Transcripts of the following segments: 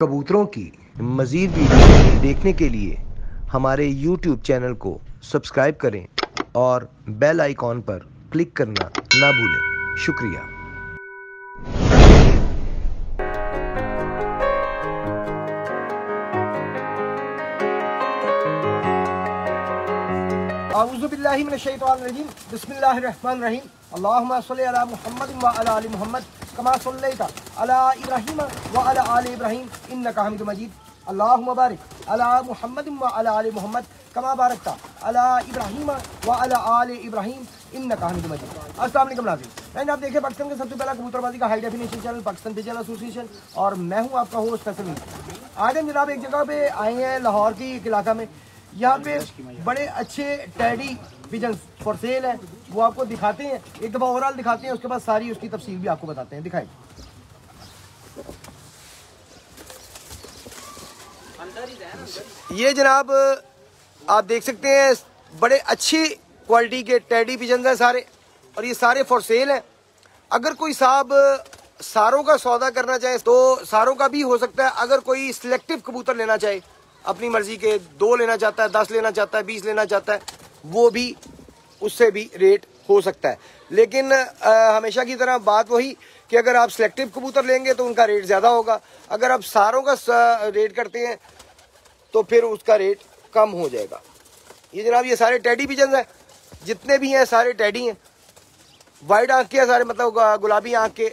कबूतरों की मज़ीद वीडियो देखने के लिए हमारे YouTube चैनल को सब्सक्राइब करें और बेल आइकॉन पर क्लिक करना ना भूलें। शुक्रिया। औज़ु बिल्लाहि मिनश शैतानिर रजीम। बिस्मिल्लाहिर रहमानिर रहीम। अल्लाहुम्मा सल्लि अला मुहम्मद व अला आलि मुहम्मद कमा सल्लैता अला इब्राहीम व अला आलि इब्राहीम इन्नका हमीदुम मजीद। अल्लाहुम्मा बारिक अला मुहम्मद व अला आलि मुहम्मद कमा बारकता अला इब्राहीम व अला आलि इब्राहीम इन्नका हमीदुम मजीद। अस्सलाम वालेकुम नाज़रीन, मैंने आप देखे पाकिस्तान के सबसे पहला कबूतरबाजी का high definition channel Pakistan pigeon association, और मैं हूँ आपका होस्ट फैसल। आज हम जनाब एक जगह पे आए हैं लाहौर की एक इलाका में। यहाँ पे बड़े अच्छे टैडी पिजन फॉर सेल है, वो आपको दिखाते हैं। एक दफ़ा ओवरऑल दिखाते हैं, उसके बाद सारी उसकी तफसील भी आपको बताते हैं। दिखाएं। ये जनाब आप देख सकते हैं बड़े अच्छी क्वालिटी के टैडी पिजन हैं सारे, और ये सारे फॉर सेल हैं। अगर कोई साहब सारों का सौदा करना चाहे तो सारों का भी हो सकता है। अगर कोई सिलेक्टिव कबूतर लेना चाहे, अपनी मर्जी के 2 लेना चाहता है, 10 लेना चाहता है, 20 लेना चाहता है, वो भी उससे भी रेट हो सकता है। लेकिन हमेशा की तरह बात वही कि अगर आप सिलेक्टिव कबूतर लेंगे तो उनका रेट ज़्यादा होगा। अगर आप सारों का रेट करते हैं तो फिर उसका रेट कम हो जाएगा। ये जनाब ये सारे टैडी पिजन हैं, जितने भी हैं सारे टैडी हैं। वाइट आंख के हैं सारे, मतलब गुलाबी आंख के,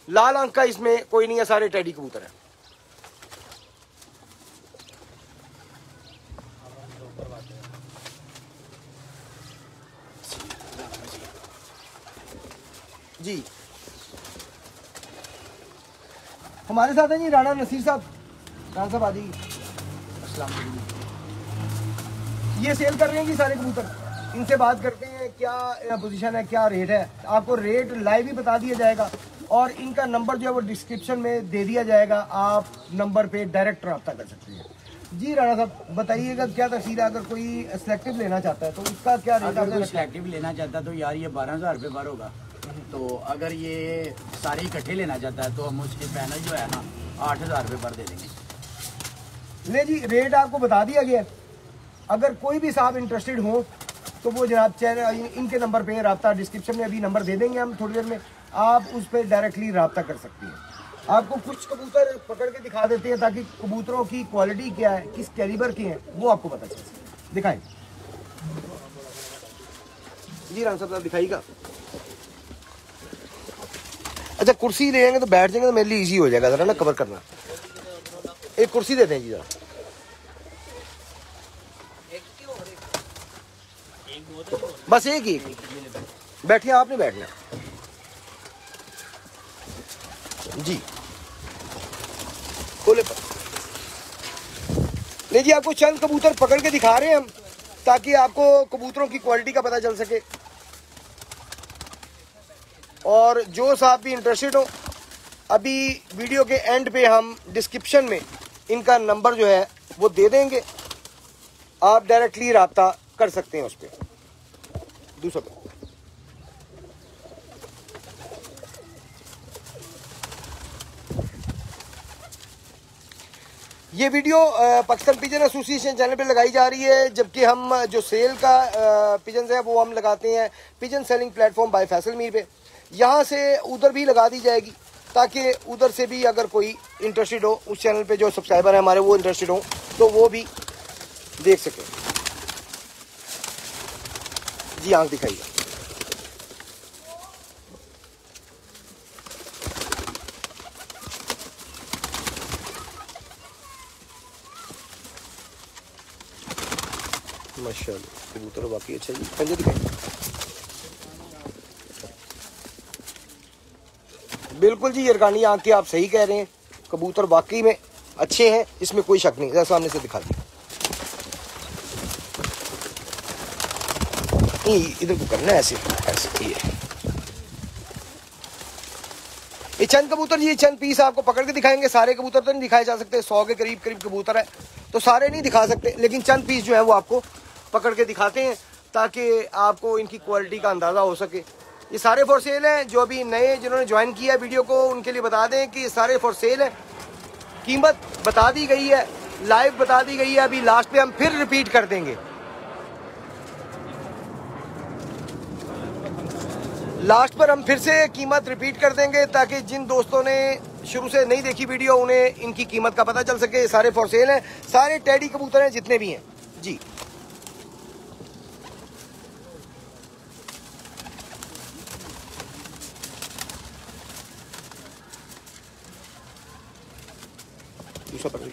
लाल आंख का इसमें कोई नहीं है, सारे टैडी कबूतर हैं। जी हमारे साथ है जी राणा नसीर साहब। राणा साहब आ जाइए। अस्सलाम वालेकुम। ये सेल कर रहे हैं जी सारे कबूतर। इनसे बात करते हैं क्या पोजीशन है, क्या रेट है। आपको रेट लाइव ही बता दिया जाएगा, और इनका नंबर जो है वो डिस्क्रिप्शन में दे दिया जाएगा। आप नंबर पे डायरेक्ट रब्ता कर सकते हैं। जी राणा साहब बताइएगा क्या तफसील है। अगर कोई सिलेक्टिव लेना चाहता है तो उसका क्या रेट? अगर कोई सिलेक्टिव लेना चाहता है तो यार ये 12,000 रुपये बार होगा। तो अगर ये सारे इकट्ठे लेना चाहता है तो हम उसके पैनल जो है ना 8,000 रुपये पर दे देंगे। ले जी रेट आपको बता दिया गया। अगर कोई भी साहब इंटरेस्टेड हो तो वो जनाब चैनल इनके नंबर पे रब्ता, डिस्क्रिप्शन में अभी नंबर दे देंगे हम थोड़ी देर में, आप उस पर डायरेक्टली रब्ता कर सकती हैं। आपको कुछ कबूतर पकड़ के दिखा देते हैं ताकि कबूतरों की क्वालिटी क्या है, किस कैलिबर के हैं, वो आपको पता चल सके। दिखाएं जी राम साहब दिखाइएगा। अच्छा कुर्सी ले जाएंगे तो बैठ जाएंगे तो मेरे लिए इजी हो जाएगा जरा ना कवर करना। एक कुर्सी देते हैं जी जरा। बस एक ही बैठिए, आपने बैठना जी। खोले पर ले जी। आपको चंद कबूतर पकड़ के दिखा रहे हैं हम ताकि आपको कबूतरों की क्वालिटी का पता चल सके। और जो साहब भी इंटरेस्टेड हो, अभी वीडियो के एंड पे हम डिस्क्रिप्शन में इनका नंबर जो है वो दे देंगे। आप डायरेक्टली रब्ता कर सकते हैं उस पर। दूसरा ये video Pakistan pigeon association channel पे लगाई जा रही है, जबकि हम जो सेल का पिजन है वो हम लगाते हैं pigeon selling platform bye Faisal Mir पे। यहाँ से उधर भी लगा दी जाएगी ताकि उधर से भी अगर कोई इंटरेस्टेड हो, उस चैनल पे जो सब्सक्राइबर है हमारे वो इंटरेस्टेड हो तो वो भी देख सकें। जी आंख दिखाइए। माशाल्लाह कबूतर बाकी अच्छा जी। पंजे दिखाइए। बिल्कुल जी यरकानी आंख के आप सही कह रहे हैं, कबूतर वाकई में अच्छे हैं, इसमें कोई शक नहीं। सामने से दिखा दिया। इधर को करना है ऐसे ऐसे। ये चंद कबूतर जी, चंद पीस आपको पकड़ के दिखाएंगे। सारे कबूतर तो नहीं दिखाए जा सकते, 100 के करीब कबूतर है तो सारे नहीं दिखा सकते, लेकिन चंद पीस जो है वो आपको पकड़ के दिखाते हैं ताकि आपको इनकी क्वालिटी का अंदाज़ा हो सके। ये सारे फॉर सेल हैं। जो अभी नए जिन्होंने ज्वाइन किया वीडियो को उनके लिए बता दें कि ये सारे फॉर सेल हैं। कीमत बता दी गई है, लाइव बता दी गई है। अभी लास्ट पे हम फिर रिपीट कर देंगे, लास्ट पर हम फिर से कीमत रिपीट कर देंगे ताकि जिन दोस्तों ने शुरू से नहीं देखी वीडियो उन्हें इनकी कीमत का पता चल सके। सारे फॉर सेल हैं, सारे टेडी कबूतर हैं जितने भी हैं जी। दूसरा पकड़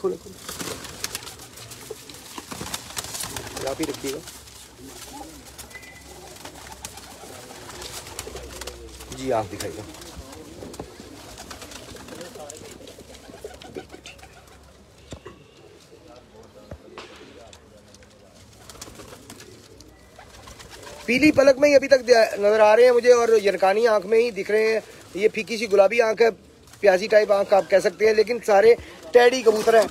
खोले खोले, आप ही रखिएगा जी, आप दिखाइएगा। पीली पलक में ही अभी तक नजर आ रहे हैं मुझे, और यरकानी आंख में ही दिख रहे हैं। ये फीकी सी गुलाबी आंख है, प्याजी टाइप आंख आप कह सकते हैं, लेकिन सारे टेडी कबूतर हैं।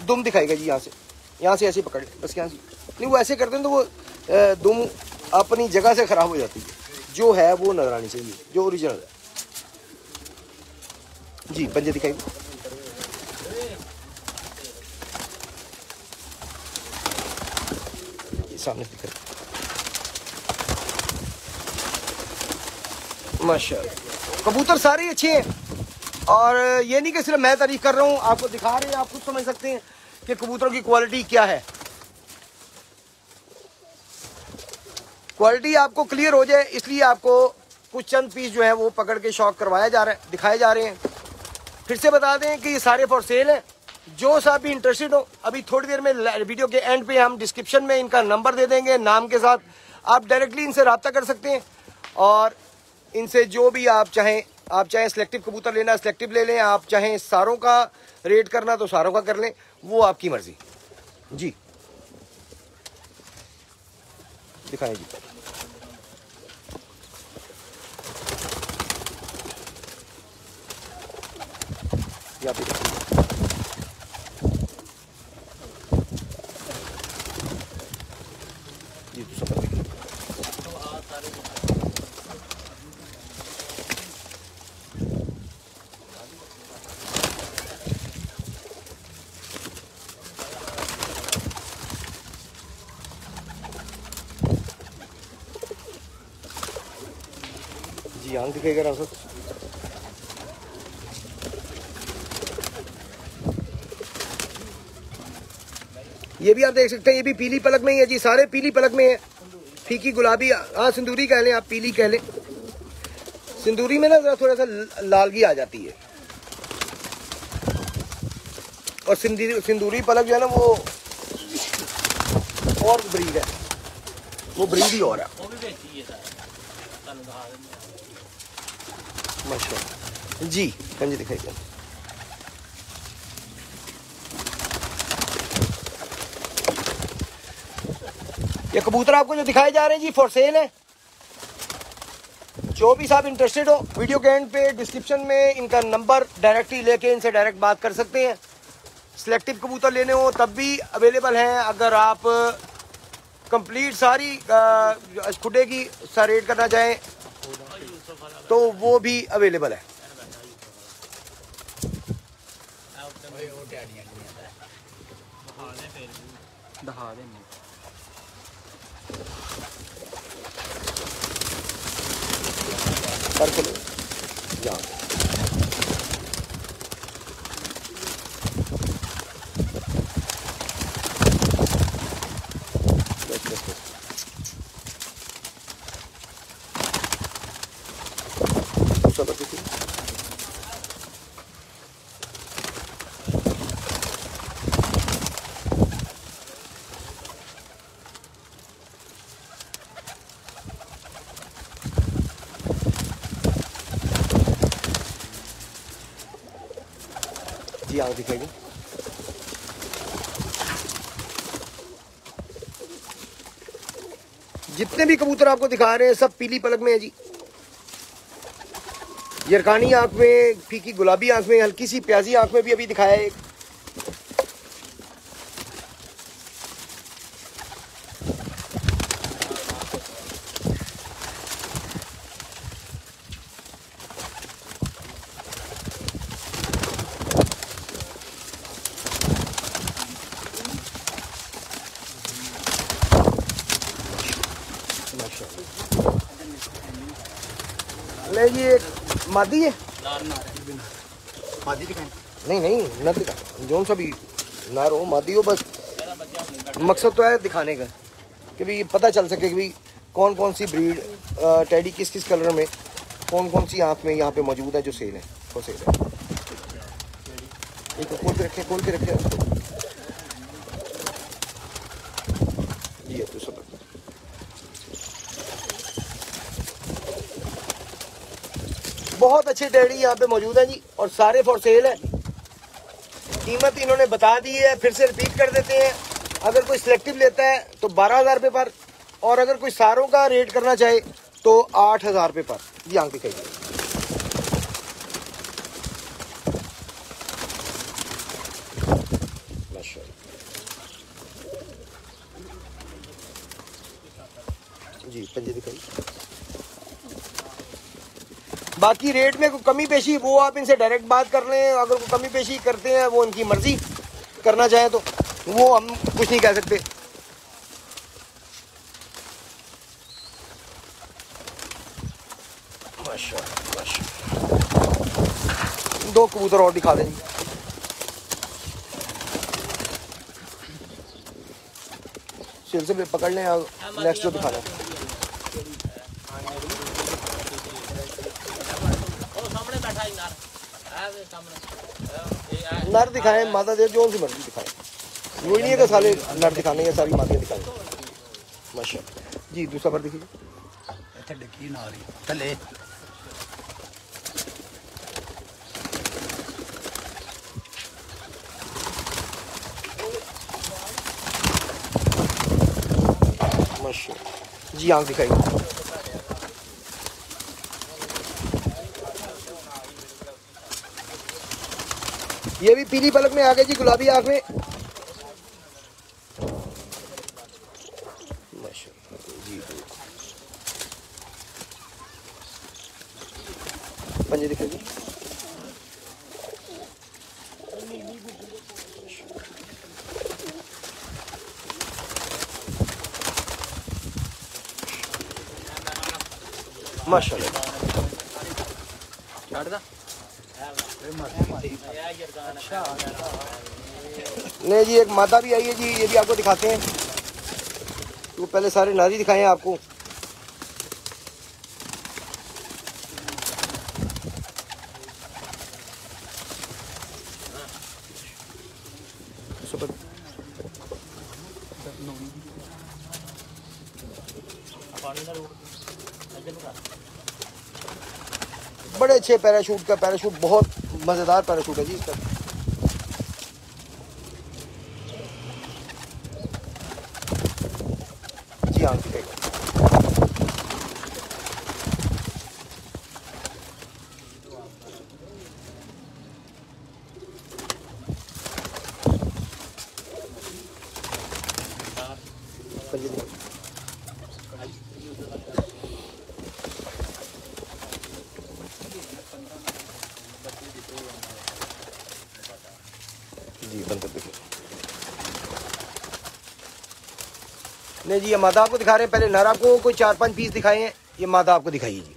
दुम दिखाएगा जी, यहाँ से ऐसे पकड़ ले बस, यहाँ से नहीं, वो ऐसे करते हैं तो वो दुम अपनी जगह से खराब हो जाती है। जो है वो नजर आनी चाहिए, जो ओरिजिनल है जी। पंजे दिखाइए, सामने दिखाइए, माशाल्लाह। कबूतर सारे ही अच्छे हैं, और ये नहीं कि सिर्फ मैं तारीफ कर रहा हूँ, आपको दिखा रहे हैं, आप खुद समझ सकते हैं कि कबूतरों की क्वालिटी क्या है। क्वालिटी आपको क्लियर हो जाए इसलिए आपको कुछ चंद पीस जो है वो पकड़ के शौक करवाया जा रहा है, दिखाए जा रहे हैं। फिर से बता दें कि ये सारे फॉर सेल हैं। जो साहब भी इंटरेस्टेड हो, अभी थोड़ी देर में वीडियो के एंड पे हम डिस्क्रिप्शन में इनका नंबर दे देंगे नाम के साथ, आप डायरेक्टली इनसे रब्ता कर सकते हैं और इनसे जो भी आप चाहें सिलेक्टिव कबूतर लेना सिलेक्टिव ले लें, आप चाहें सारों का रेट करना तो सारों का कर लें, वो आपकी मर्जी जी। दिखाएं जी, या फिर जी तो सब जी आंख दिखेगा रासत। ये भी आप देख सकते हैं, ये भी पीली पलक में ही है जी, सारे पीली पलक में है। फीकी गुलाबी, हाँ सिंदूरी कह लें, आप पीली कह लें। सिंदूरी में ना जरा थोड़ा सा लालगी आ जाती है, और सिंदूरी पलक जो है ना वो और ब्रीड है, वो ब्रीड ही और है माशाल्लाह जी। कंजी दिखाइए, ये कबूतर आपको जो दिखाए जा रहे हैं जी फॉर सेल है। जो भी साहब इंटरेस्टेड हो, वीडियो के एंड पे डिस्क्रिप्शन में इनका नंबर डायरेक्टली लेके इनसे डायरेक्ट बात कर सकते हैं। सिलेक्टिव कबूतर लेने हो तब भी अवेलेबल हैं। अगर आप कंप्लीट सारी खुडे की रेट करना चाहें तो वो भी अवेलेबल है। पर चलो यहाँ जी आगे दिखाइए। जितने भी कबूतर आपको दिखा रहे हैं सब पीली पलक में है जी। यरकानी आंख में, फीकी गुलाबी आंख में, हल्की सी प्याजी आंख में भी अभी दिखाया है एक। ले जी एक मादी है, मादी दिखाएं। नहीं नहीं नर दिखा, जो सा भी नार हो मादी हो, बस मकसद तो है दिखाने का कि भाई पता चल सके कि भाई कौन कौन सी ब्रीड टेडी किस किस कलर में, कौन कौन सी आँख में यहाँ पे मौजूद है जो सेल है, वो सेल है। एक खोल के रखे, खोल के रखे ये तो सब। बहुत अच्छे टेडी यहाँ पे मौजूद हैं जी, और सारे फॉर सेल है। कीमत इन्होंने बता दी है, फिर से रिपीट कर देते हैं। अगर कोई सिलेक्टिव लेता है तो 12,000 रुपये पर, और अगर कोई सारों का रेट करना चाहे तो 8,000 रुपये पर। ये आंख दिखाइए। जी पंजे दिखाइए। बाकी रेट में कोई कमी पेशी वो आप इनसे डायरेक्ट बात कर लें। अगर कोई कमी पेशी करते हैं वो इनकी मर्जी, करना चाहें तो वो हम कुछ नहीं कह सकते। माशाल्लाह माशाल्लाह। दो कबूतर और दिखा दें। सिलसिले पकड़ लें, नेक्स्ट जो दिखा दें। नर दिखाएं, मादा दे, जो सी मर्जी दिखाएं। वो नहीं है कि सारे नर दिखाने या सारी मादियाँ दिखाएं। माशाल्लाह जी। दूसरा पर देखिए, माशाल्लाह जी। आंख दिखाइए। ये भी पीली पलक में आ गई जी, गुलाबी आंख में। जी पंजे दिखाइए। माशाल्लाह। नहीं जी, एक मादा भी आई है जी, ये भी आपको दिखाते हैं। तो पहले सारे नारी दिखाए हैं आपको। बड़े अच्छे पैराशूट का, पैराशूट बहुत मजेदार पैराशूट है जी इसका। जी हाँ जी बंद कर देखिए। नहीं जी, ये मादा आपको दिखा रहे हैं। पहले नर आपको कोई 4-5 पीस दिखाए हैं, ये मादा आपको दिखाइए जी।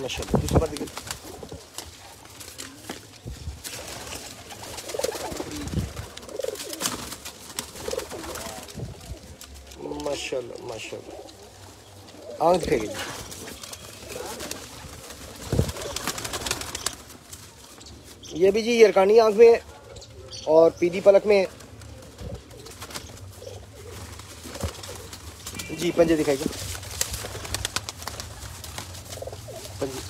माशाल्लाह। दूसरी बार देखिए। माशाल्लाह माशाल्लाह। आंख दिखाइए। ये भी जी यरकानी आंख में है और पीली पलक में है जी। पंजे दिखाइए। पंजे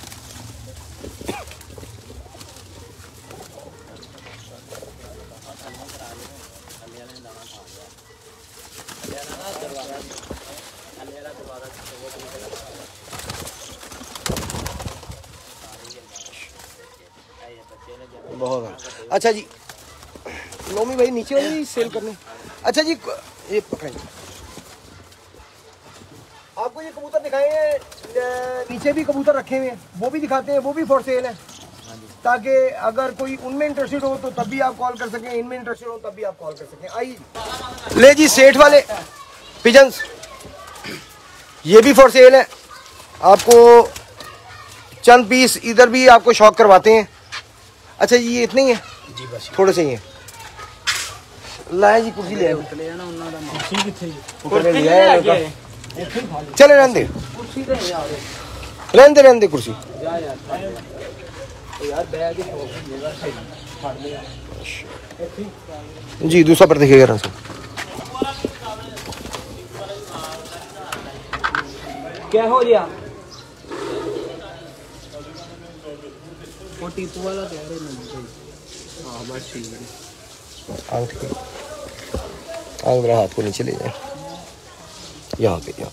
बहुत अच्छा जी। नोमी भाई नीचे वाली सेल करने अच्छा जी, ये पकड़ेंगे, आपको ये कबूतर दिखाए हैं, नीचे भी कबूतर रखे हुए हैं, वो भी दिखाते हैं, वो भी फॉर सेल है, ताकि अगर कोई उनमें इंटरेस्टेड हो तो तब भी आप कॉल कर सकें, इनमें इंटरेस्टेड हो तब भी आप कॉल कर सकें। आइए ले जी, सेठ वाले पिजन्स, ये भी फॉर सेल है। आपको चंद पीस इधर भी आपको शौक करवाते हैं। अच्छा जी, ये इतने ही है जी, बस थोड़े से ही है। लाए जी, कुर्सी ले आए, चले रहने दे, रहने दे कुर्सी। जी दूसरा पर देखिएगा सर, क्या हो गया? वो टीपू वाला कह रहे हैं। हाँ बस ठीक है। आग मेरा हाथ को नीचे ले जाए, यहाँ पे यहाँ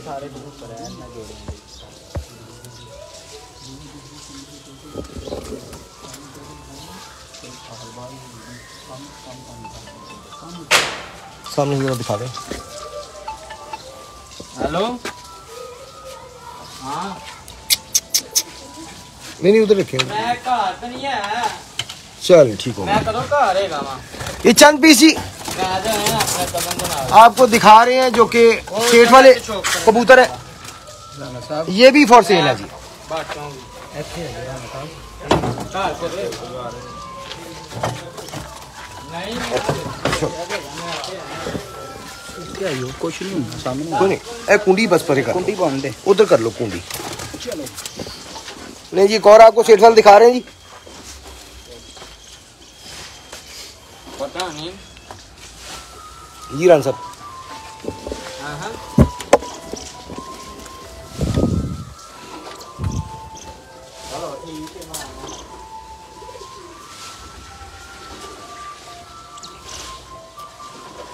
सारे कबूतर हैं ना जोड़ेंगे। सामने जरा दिखा दें। हेलो, हाँ नहीं उधर रखे, मैं घर तो नहीं है। चल ठीक हो, मैं कदों घर रहेगा वहाँ। ये चंद पीस जी मैं आ जाए अपने कदम बना आपको दिखा रहे हैं, जो कि सेठ वाले कबूतर है, ये भी फॉर सेल है जी। कुछ नहीं होना सामने। कोई नहीं, ए कुंडी बस परे कर, कुंडी बंद है, उधर कर लो कुंडी। नहीं जी, एक और आपको सेठ वाले दिखा रहे हैं जी। पता नहीं। जी रान साहब,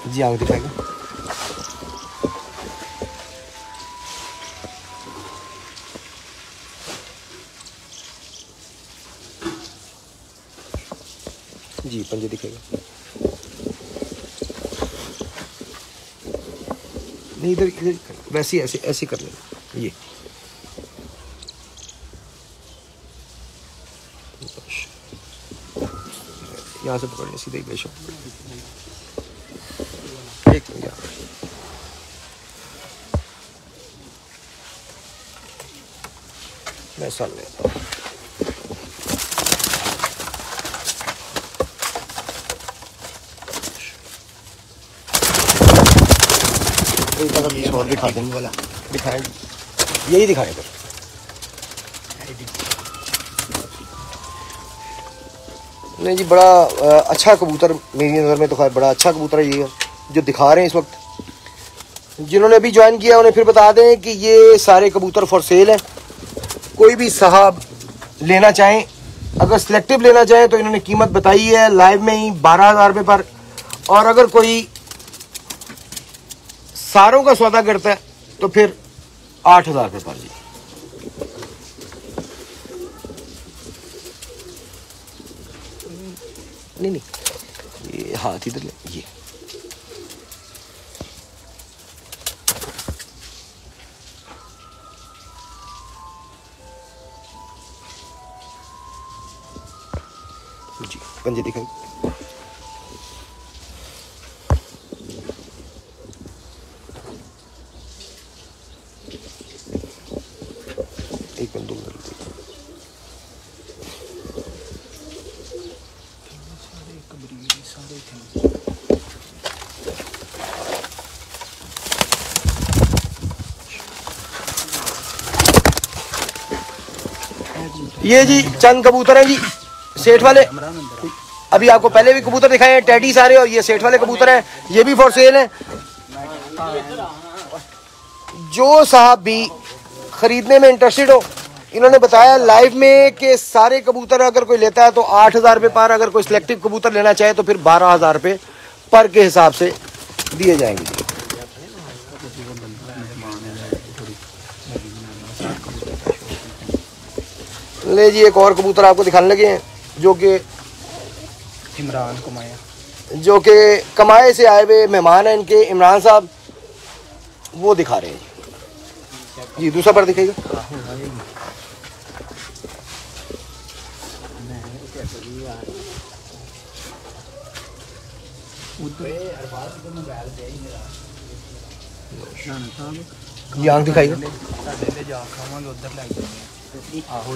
जी आगे दिखाएगा। जी पंजे दिखेगा। नहीं इधर इधर वैसे ऐसे ऐसे कर लेना। ये यहाँ से पकड़ने सीधे ही बेशक एक यार। मैं साल लेता हूँ। और दिखा देंगे वाला दिखाएंगे, यही दिखाएगा। नहीं जी, बड़ा अच्छा कबूतर मेरी नज़र में तो खैर बड़ा अच्छा कबूतर है ये जो दिखा रहे हैं इस वक्त। जिन्होंने अभी ज्वाइन किया उन्हें फिर बता दें कि ये सारे कबूतर फॉर सेल हैं। कोई भी साहब लेना चाहें, अगर सिलेक्टिव लेना चाहें तो इन्होंने कीमत बताई है लाइव में ही 12,000 रुपये पर, और अगर कोई सारों का सौदा करता है तो फिर 8,000 रुपये पर जी। नहीं ये हाथ इधर ले, ये जी पंजे दिखाई। एक बंदूक ये जी चंद कबूतर हैं जी सेठ वाले। अभी आपको पहले भी कबूतर दिखाए हैं टैडी सारे, और ये सेठ वाले कबूतर हैं, ये भी फॉर सेल हैं। जो साहब भी खरीदने में इंटरेस्टेड हो, इन्होंने बताया लाइव में कि सारे कबूतर अगर कोई लेता है तो 8,000 रुपये पर, अगर कोई सिलेक्टिव कबूतर लेना चाहे तो फिर 12,000 रुपये पर के हिसाब से दिए जाएंगे। ले जी एक और कबूतर आपको दिखाने लगे हैं जो कि इमरान कुमाया, जो कि कमाए से आए हुए मेहमान हैं इनके, इमरान साहब वो दिखा रहे हैं जी। दूसरा पर दिखाइएगा। जी आंख दिखाइएगा।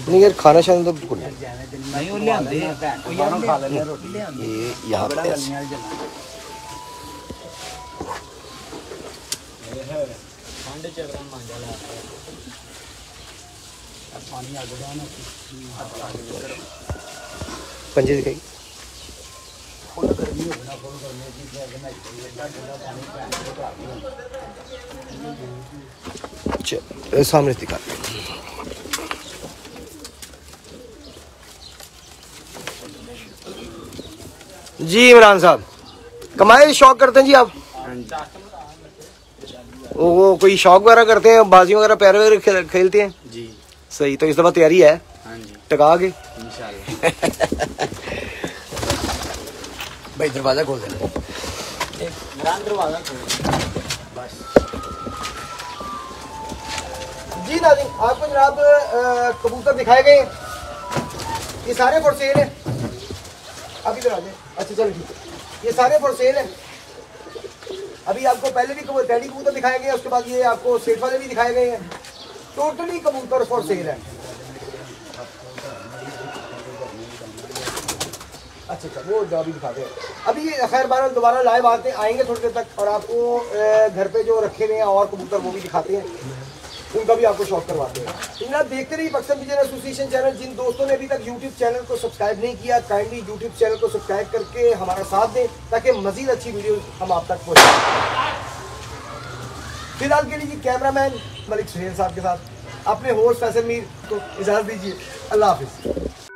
नहीं यार खाना शाना तो बिल्कुल नहीं। नहीं वो लियांदे दोनों खा लेने रोटी ये यहाँ पे ऐसे। पंजे दिखाइए। अच्छा सामने से दिखा। जी इमरान साहब कमाए शौक करते हैं जी आप? वो कोई शौक वगैरह करते हैं, बाजी वगैरह पैर वगैरह खेलते हैं जी? सही, तो इस दफा तैयारी है? हाँ जी टका के इंशाल्लाह। भाई दरवाजा खोल देना। दरवाजा खोल बस। जी नाज़रीन आपको जनाब कबूतर दिखाए गए, ये सारे फॉर सेल है। अभी इधर आ जाए। अच्छा चलो ठीक है, ये सारे फॉर सेल है। अभी आपको पहले भी टैडी कबूतर दिखाए गए, उसके बाद ये आपको सेट वाले भी दिखाए गए हैं। टोटली कबूतर फॉर सेल है। अच्छा वो अभी दिखाते हैं। अभी खैर बार दोबारा लाइव आएंगे थोड़ी देर तक, और आपको घर पे जो रखे हुए हैं और कबूतर वो भी दिखाते हैं, उनका भी आपको शौक करवाते हैं। तो देखते रहिए पाकिस्तान पिजन एसोसिएशन चैनल। जिन दोस्तों ने अभी तक यूट्यूब चैनल को सब्सक्राइब नहीं किया, काइंडली यूट्यूब चैनल को सब्सक्राइब करके हमारा साथ दें, ताकि मजीद अच्छी वीडियो हम आप तक पहुँचाएं। फिलहाल के लिए कैमरामैन मलिक सुहेल साहब के साथ अपने होस्ट फैसल मीर को इजाज़त दीजिए। अल्लाह हाफिज़।